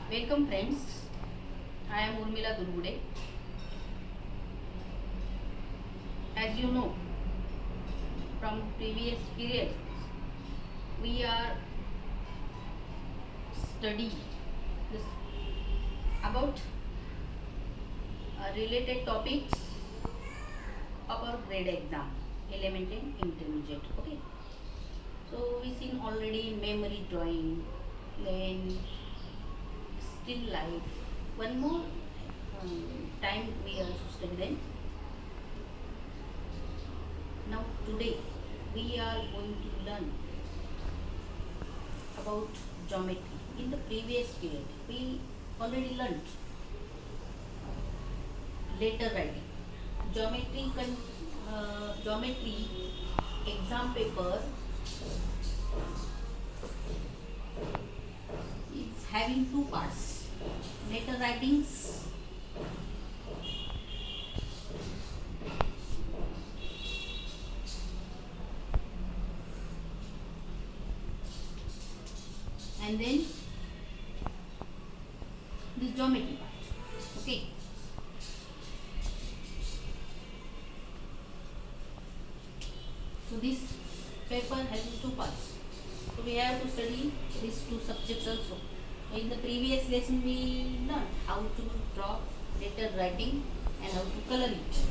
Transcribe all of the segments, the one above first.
Welcome friends, I am Urmila Durgude. As you know from previous periods, we are studying this about related topics of our grade exam, elementary and intermediate. Okay, so we seen already memory drawing, then still life. One more time we also study them. Now today we are going to learn about geometry. In the previous period we already learned letter writing. Geometry exam paper is having two parts. Letter writings and then the geometry part. Okay. So this paper has two parts. So we have to study these two subjects also. In the previous lesson we learned how to draw letter writing and how to color it.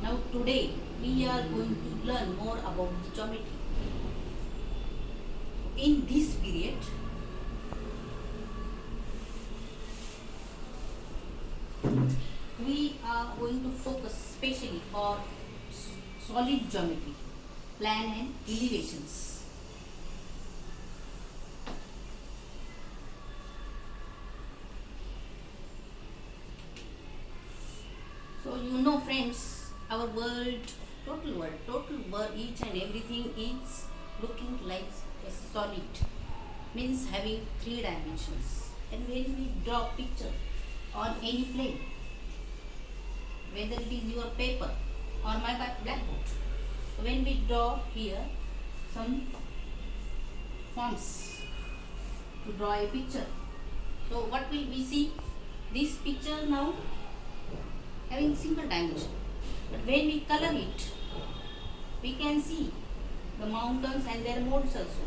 Now today we are going to learn more about the geometry. In this period we are going to focus specially for solid geometry, plan and elevations. So you know friends, our world, total world, each and everything is looking like a solid, means having three dimensions. And when we draw picture on any plane, whether it is your paper or my blackboard, so when we draw here some forms to draw a picture, so what will we see? This picture now having single dimension, but when we color it, we can see the mountains and their modes also,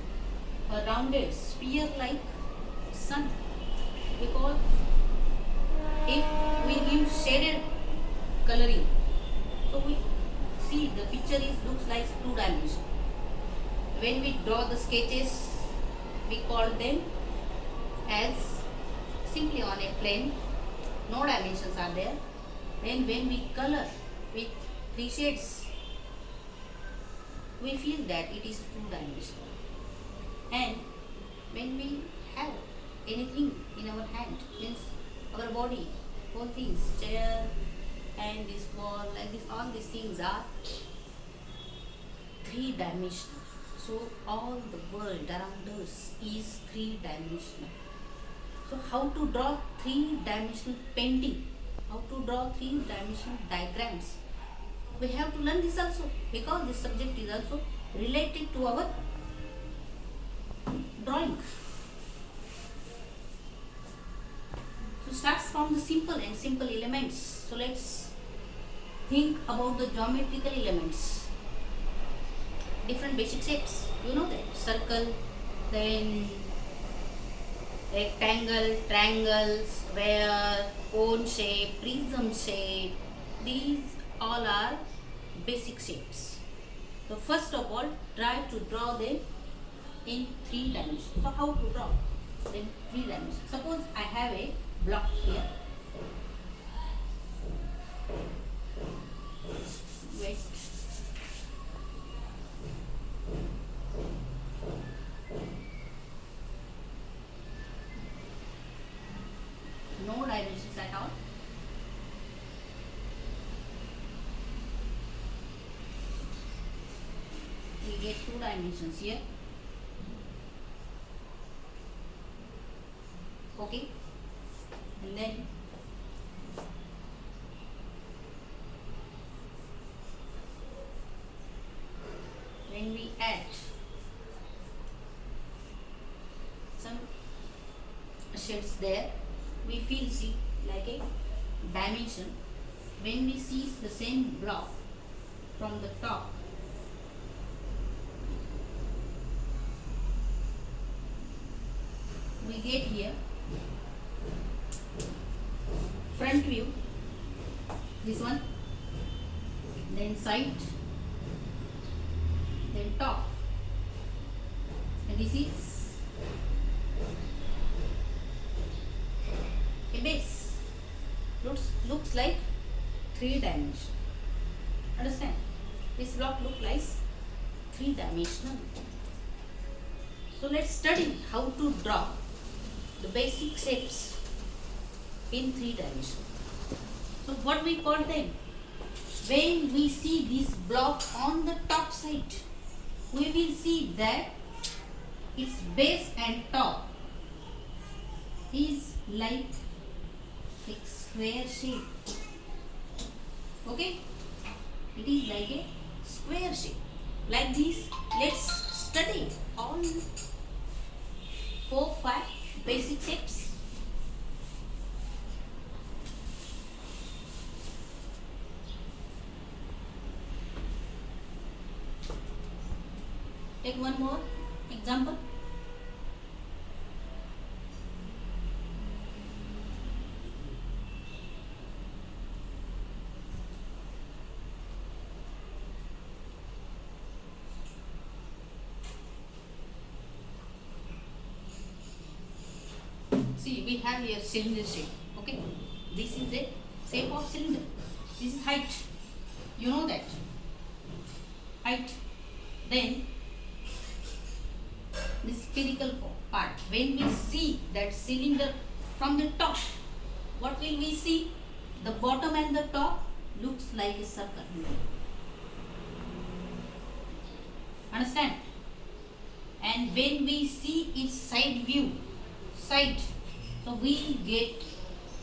a rounded sphere like sun, because if we give shaded coloring, so we see the picture looks like two dimension. When we draw the sketches, we call them as simply on a plane, no dimensions are there. Then when we color with three shades, we feel that it is two dimensional. And when we have anything in our hand, means our body, all things, chair and this wall, like this, all these things are three dimensional. So all the world around us is three dimensional. So how to draw three dimensional painting, how to draw three dimensional diagrams, we have to learn this also, because this subject is also related to our drawing. So starts from the simple elements. So let's think about the geometrical elements. Different basic shapes, you know that, circle, then rectangle, triangle, square, cone shape, prism shape. These all are basic shapes. So first of all, try to draw them in three dimensions. So how to draw them three dimensions? Suppose I have a block here. Wait. No dimensions at all. We get two dimensions here. Okay. And then when we add some shades there, we feel see like a dimension. When we see the same block from the top, we get here front view, this one, then side, then top, and this is a base. Looks like 3 dimension. Understand? This block looks like 3 dimensional. So let's study how to draw the basic shapes in 3 dimension. So what we call them? When we see this block on the top side, we will see that its base and top is like a square shape. Okay? It is like a square shape. Like this, let's study all 4-5 basic shapes. Take one more example. See, we have here cylinder shape. Okay, this is a shape of cylinder. This is height. You know that height. Then the spherical part. When we see that cylinder from the top, what will we see? The bottom and the top looks like a circle. Understand? And when we see its side view, so we get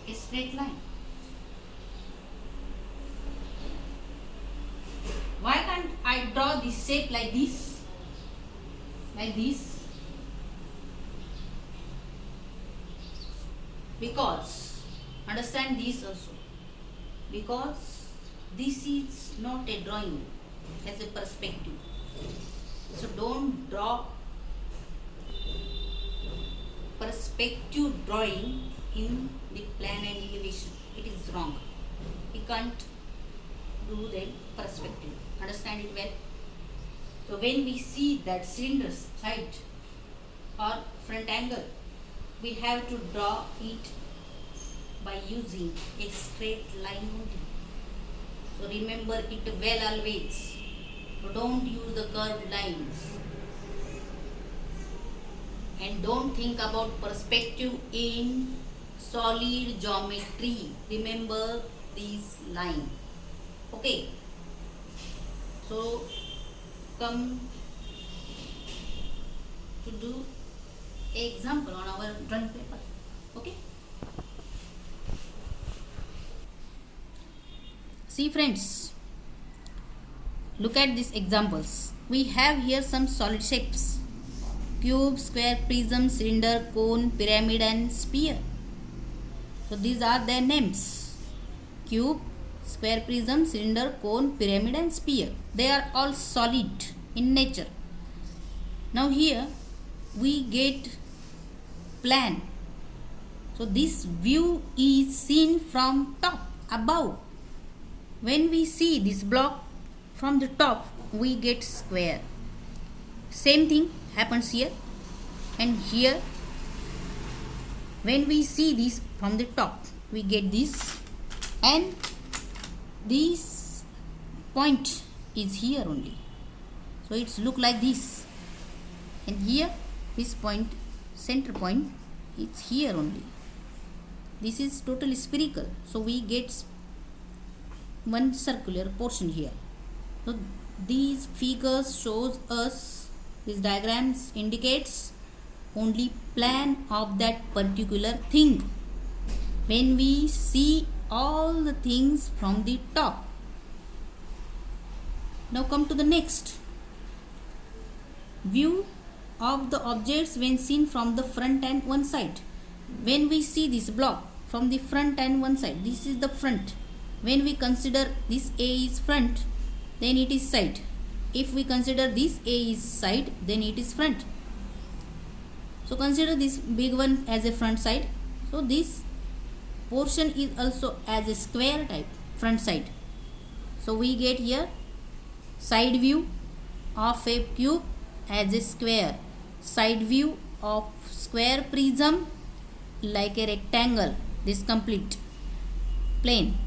a straight line. Why can't I draw this shape like this? Like this? Because, understand this also, because this is not a drawing as a perspective. So don't draw perspective drawing in the plan and elevation. It is wrong. You can't do the perspective. Understand it well? So when we see that cylinder's side or front angle, we have to draw it by using a straight line only. So remember it well always. So don't use the curved lines. And don't think about perspective in solid geometry. Remember this line. Okay. So come to do an example on our drawing paper. Okay. See friends, look at these examples. We have here some solid shapes: cube, square, prism, cylinder, cone, pyramid and sphere. So these are their names: cube, square, prism, cylinder, cone, pyramid and sphere. They are all solid in nature. Now here we get plan. So this view is seen from top, above. When we see this block from the top, we get square. Same thing happens here and here. When we see this from the top, we get this, and this point is here only. So it's look like this, and here this point, center point, it's here only. This is totally spherical, so we get one circular portion here. So these figures shows us, these diagrams indicates only plan of that particular thing. When we see all the things from the top. Now come to the next. View of the objects when seen from the front and one side. when we see this block from the front and one side, this is the front. When we consider this A is front, then it is side. If we consider this A is side, then it is front. So consider this big one as a front side. So this portion is also as a square type front side. So we get here side view of a cube as a square, side view of square prism like a rectangle, this complete plane.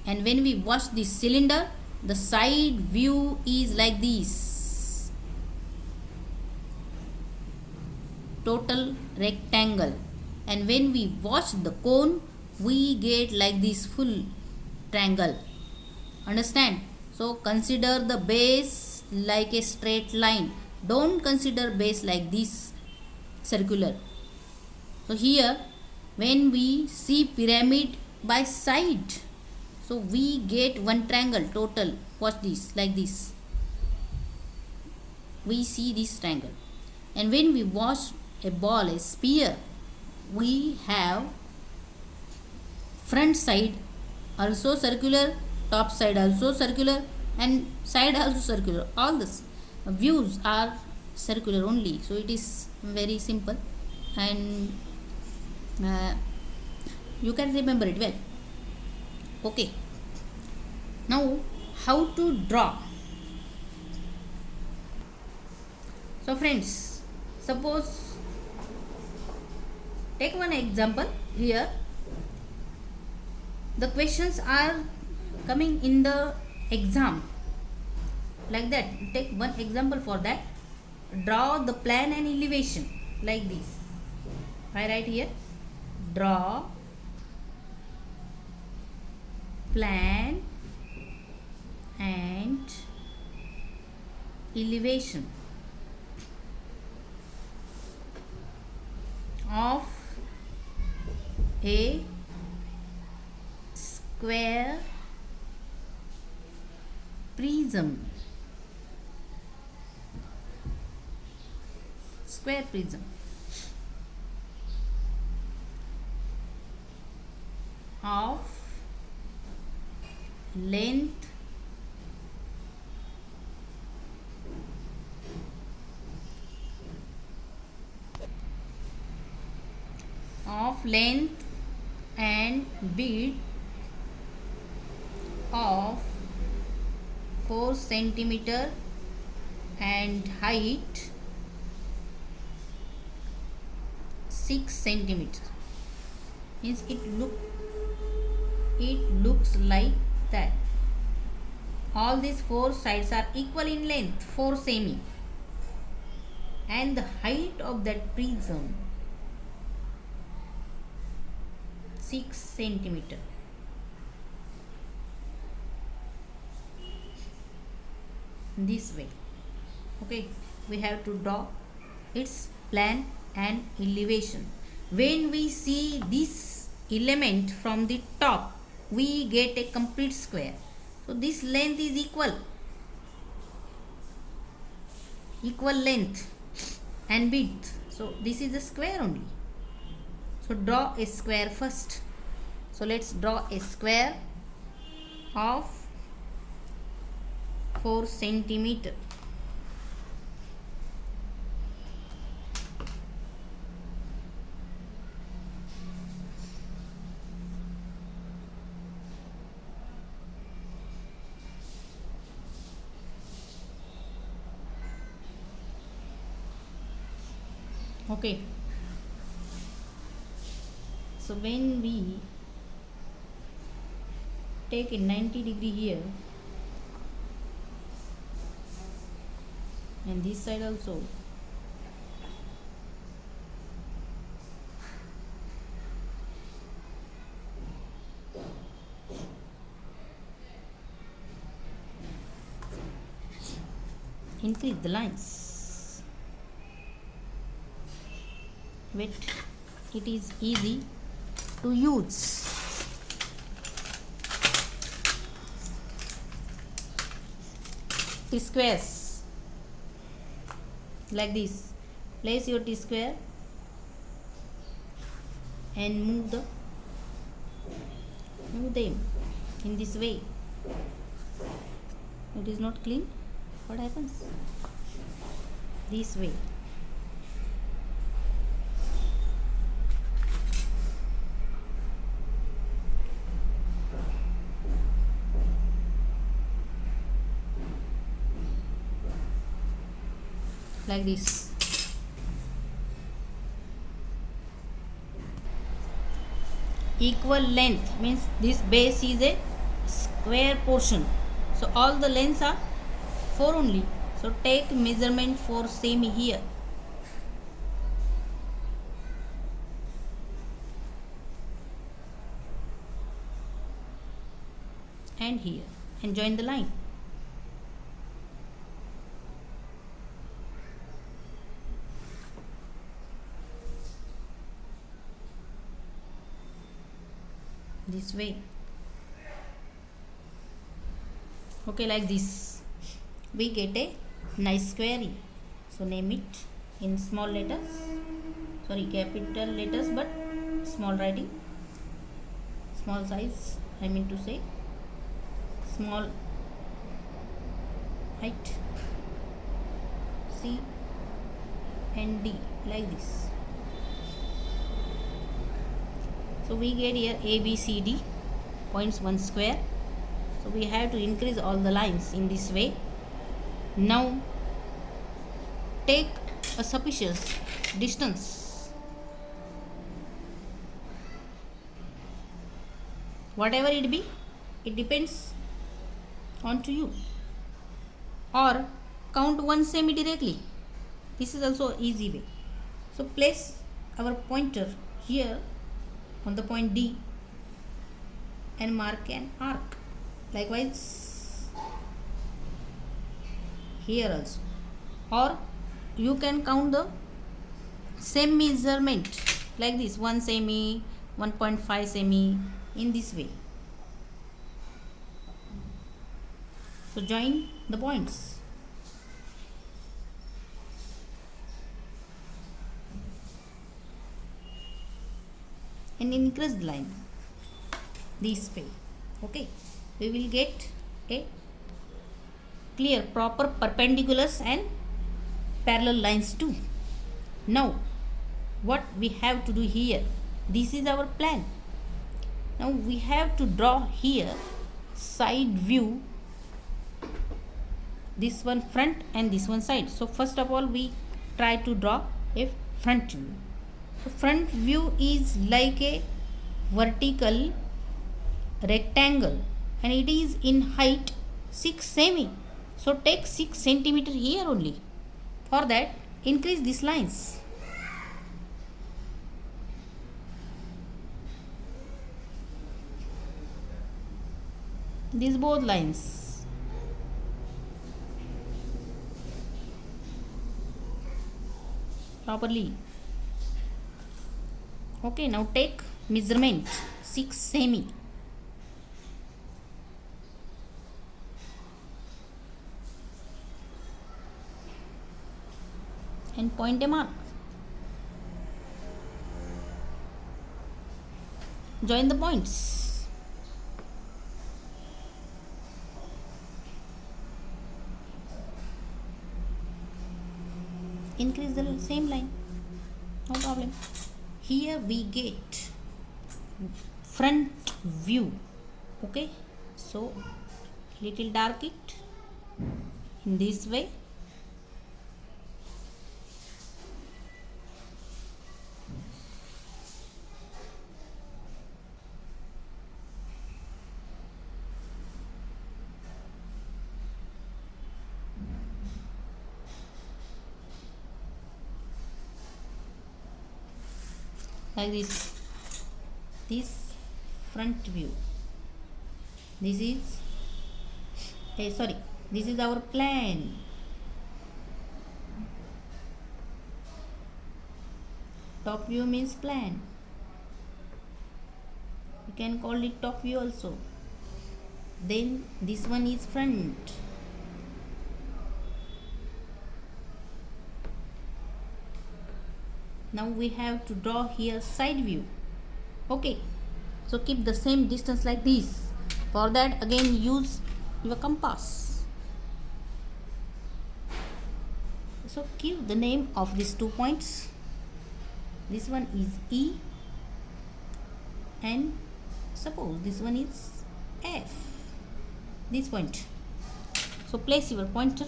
And when we watch this cylinder, the side view is like this, total rectangle. And when we watch the cone, we get like this full triangle. Understand? So consider the base like a straight line. Don't consider base like this circular. So here when we see pyramid by side, so we get one triangle total. Watch this, like this. We see this triangle. And when we watch a ball, a sphere, we have front side also circular, top side also circular, and side also circular. All this views are circular only. So it is very simple, and you can remember it well. Okay, now how to draw. So friends, suppose take one example here. The questions are coming in the exam like that. Take one example for that. Draw the plan and elevation like this. I write here, draw plan and elevation of a square prism. Square prism. Of length and width of 4 centimeter and height 6 centimeter. Means it looks like that. All these 4 sides are equal in length, 4 semi, and the height of that prism 6 centimeter. This way. Okay, we have to draw its plan and elevation. When we see this element from the top, we get a complete square. So this length is equal length and width. So this is a square only. So draw a square first. So let's draw a square of 4 centimeter. Okay, so when we take a 90-degree here, and this side also, increase the lines. Wait, it is easy to use. T-squares like this. Place your T-square and move them in this way. It is not clean. What happens? This way. Like this. Equal length means this base is a square portion, so all the lengths are 4 only. So take measurement for same here. And here, and join the line. This way. Okay, like this we get a nice square here. So name it in small letters, sorry, capital letters, but small writing, small size, I mean to say small height, C and D, like this. So we get here A, B, C, D points 1 square. So we have to increase all the lines in this way. Now take a sufficient distance, whatever it be, it depends on to you, or count 1 semi directly. This is also easy way. So place our pointer here on the point D and mark an arc. Likewise here also, or you can count the same measurement like this, 1 semi, 1.5 semi, in this way. So join the points. And increase the line this way. Okay, we will get a clear proper perpendiculars and parallel lines too. Now what we have to do here, this is our plan. Now we have to draw here side view, this one front and this one side. So first of all we try to draw a front view. So front view is like a vertical rectangle and it is in height 6 semi. So take 6 centimeter here only. For that increase these lines. These both lines. Properly. Okay, now take measurement 6 semi. And point a mark. Join the points. Increase the same line. No problem. Here we get front view. Okay, so little dark it in this way. Like this front view, this is this is our plan. Top view means plan, you can call it top view also. Then this one is front. Now we have to draw here side view. Okay, so keep the same distance like this. For that, again use your compass. So give the name of these 2 points. This one is E, and suppose this one is F, this point. So place your pointer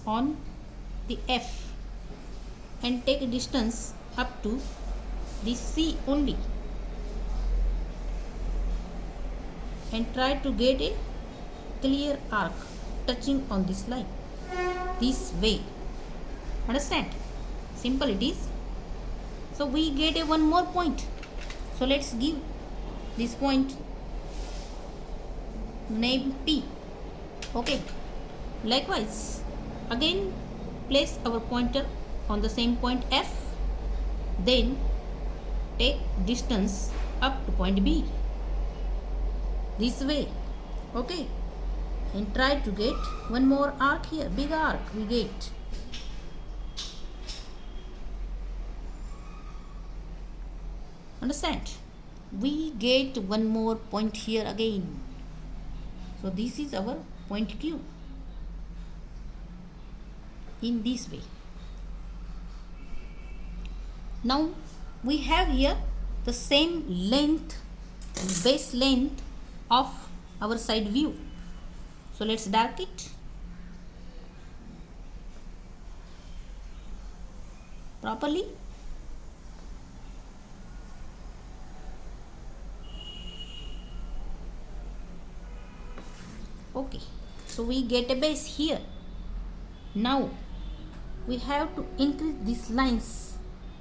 on the F and take a distance up to this C only, and try to get a clear arc touching on this line, this way. Understand? Simple it is. So we get a one more point. So let's give this point name P. Okay. Likewise, again place our pointer on the same point F, then take distance up to point B, this way. Okay, and try to get one more arc here, big arc we get. Understand? We get one more point here again. So this is our point Q, in this way. Now we have here the same length, base length of our side view. So let's dark it properly. Okay, so we get a base here. Now we have to increase these lines.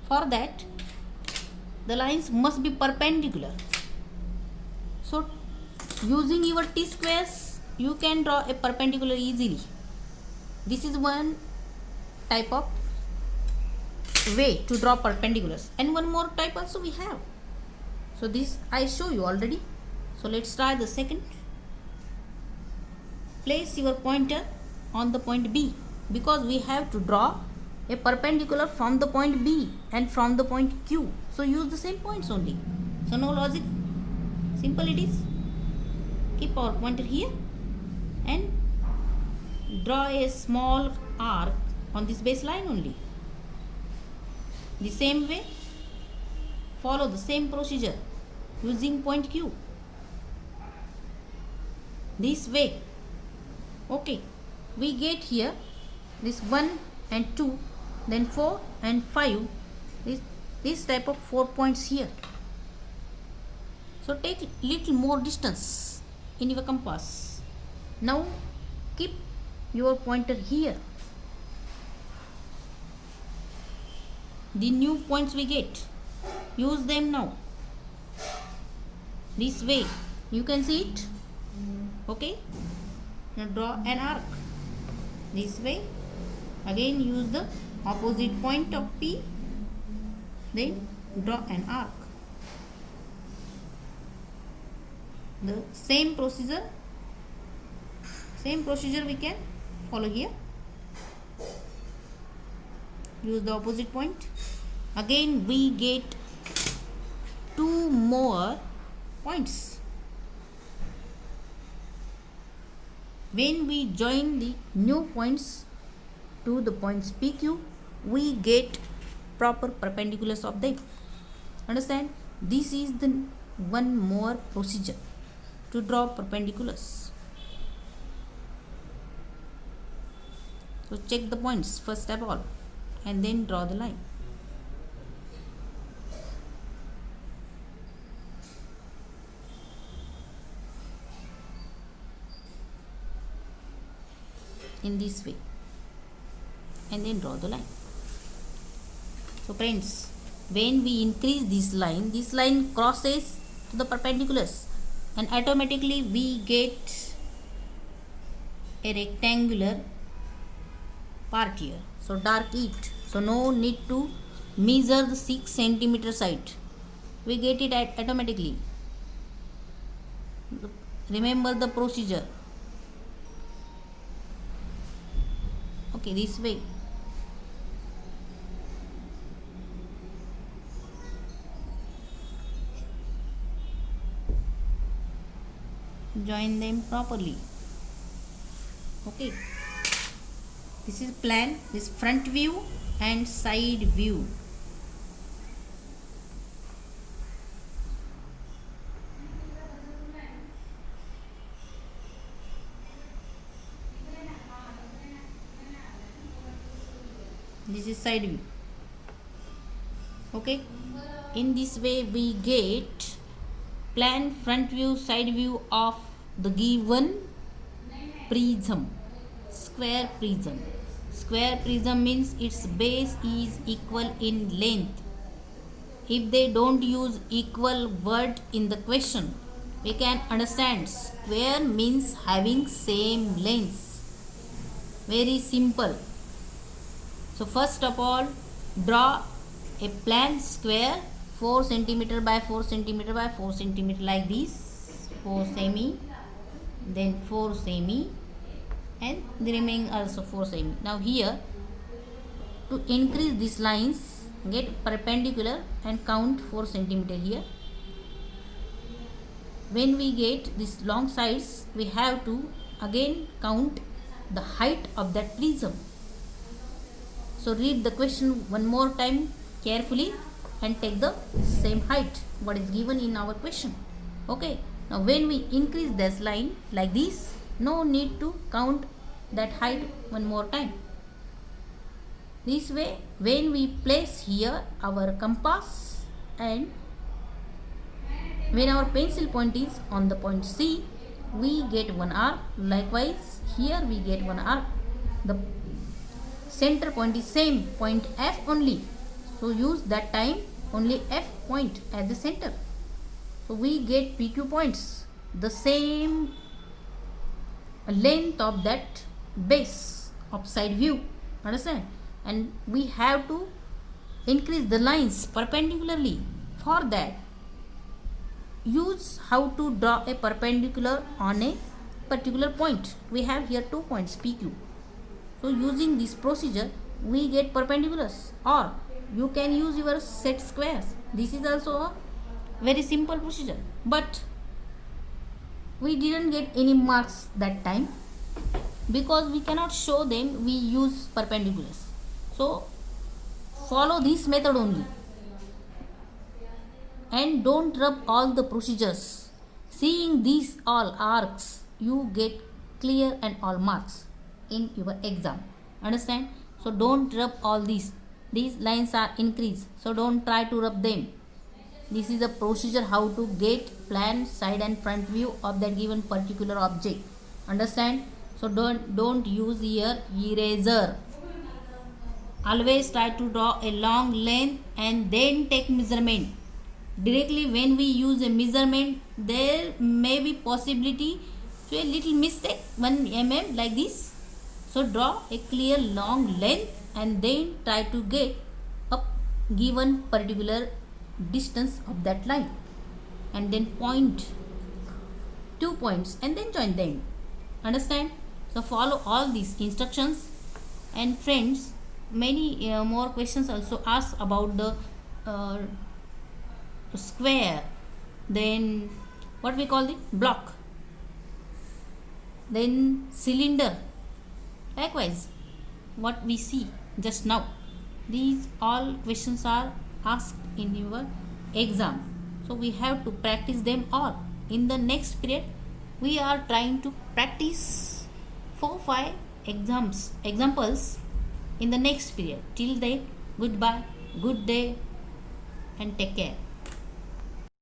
For that, the lines must be perpendicular. So using your T-squares, you can draw a perpendicular easily. This is one type of way to draw perpendiculars, and one more type also we have. So this I show you already. So let's try the second. Place your pointer on the point B, because we have to draw a perpendicular from the point B and from the point Q. So use the same points only. So no logic. Simple it is. Keep our pointer here and draw a small arc on this baseline only. The same way, follow the same procedure using point Q. This way. Okay, we get here this 1 and 2, then 4 and 5, this type of 4 points here. So take little more distance in your compass. Now keep your pointer here. The new points we get, use them now. This way, you can see it. Okay. Now draw an arc this way. Again use the opposite point of P, then draw an arc. The same procedure we can follow here. Use the opposite point. Again we get 2 more points. When we join the new points to the points PQ, we get proper perpendiculars of them. Understand? This is the one more procedure to draw perpendiculars. So check the points first of all and then draw the line. In this way, and then draw the line. So friends, when we increase this line crosses to the perpendiculars, and automatically we get a rectangular part here. So dark it. So no need to measure the 6 centimeter side. We get it automatically. Remember the procedure. Okay, this way. join them properly. Okay, this is plan, this front view and side view. This is side view. Okay, in this way we get plan, front view, side view of the given prism, square prism. Square prism means its base is equal in length. If they don't use equal word in the question, we can understand square means having same length. Very simple. So first of all, draw a plan square 4 cm by 4 cm by 4 cm like this, 4 semi, then 4 semi, and the remaining also 4 semi. Now here, to increase these lines, get perpendicular and count 4 cm here. When we get these long sides, we have to again count the height of that prism. So read the question one more time carefully and take the same height what is given in our question. Okay, now when we increase this line like this, no need to count that height one more time. This way, when we place here our compass and when our pencil point is on the point C, we get one arc. Likewise, here we get one arc. The center point is same, point F only. So use that time only F point as the center. So we get PQ points, the same length of that base of side view. Understand? And we have to increase the lines perpendicularly. For that, use how to draw a perpendicular on a particular point. We have here 2 points PQ. So using this procedure, we get perpendiculars, or you can use your set squares. This is also a very simple procedure, but we didn't get any marks that time because we cannot show them. We use perpendiculars. So follow this method only and don't rub all the procedures. Seeing these all arcs, you get clear and all marks in your exam. Understand? So don't rub all these lines are increased, so don't try to rub them. This is a procedure how to get plan, side and front view of that given particular object. Understand? So don't use here eraser. Always try to draw a long length and then take measurement. Directly when we use a measurement, there may be possibility to a little mistake, 1 mm like this. So draw a clear long length and then try to get a given particular distance of that line, and then point 2 points and then join them. Understand? So follow all these instructions. And friends, many more questions also ask about the square, then what we call the block, then cylinder. Likewise, what we see just now, these all questions are asked in your exam. So we have to practice them all. In the next period, we are trying to practice 4-5 examples in the next period. Till then, goodbye, good day, and take care.